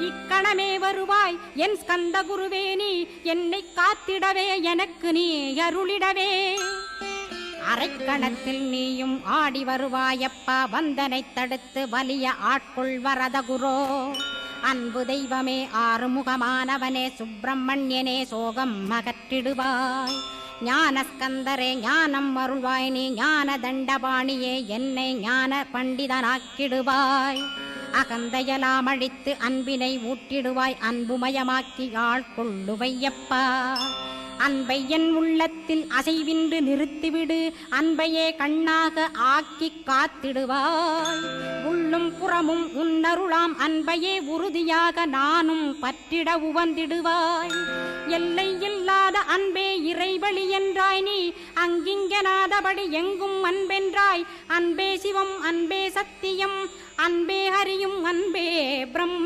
இக்கணமே வருவாய் என் ஸ்கந்த குருவே நீ என்னை காத்திடவே எனக்கு நீ அருளிடவே அரைக்கணத்தில் நீயும் ஆடி வருவாயப்பா வந்தனை தடுத்து வலிய ஆட்கொள் வரத குரோ அன்பு தெய்வமே ஆறுமுகமானவனே சுப்பிரமணியனே சோகம் அகற்றிடுவாய் ஞானஸ்கந்தரே ஞானம் அருள்வாய் நீ ஞான தண்டபாணியே என்னை ஞான பண்டிதனாக்கிடுவாய் அகந்தையலாம் அழித்து அன்பினை ஊட்டிடுவாய் அன்புமயமாக்கி ஆட்கொள்ளுவையப்பா அன்பை என் உள்ளத்தில் அசைவின்று நிறுத்திவிடு அன்பையே கண்ணாக ஆக்கி காத்திடுவாய் உள்ளும் புறமும் உன்னருளாம் அன்பையே உறுதியாக நானும் பற்றிட உவந்திடுவாய் எல்லை இல்லாத அன்பே இறைவழி என்றாய் நீ அங்கிங்கனாதபடி எங்கும் அன்பென்றாய் அன்பே சிவம் அன்பே சத்தியம் அன்பே ஹரியும் அன்பே பிரம்மனும்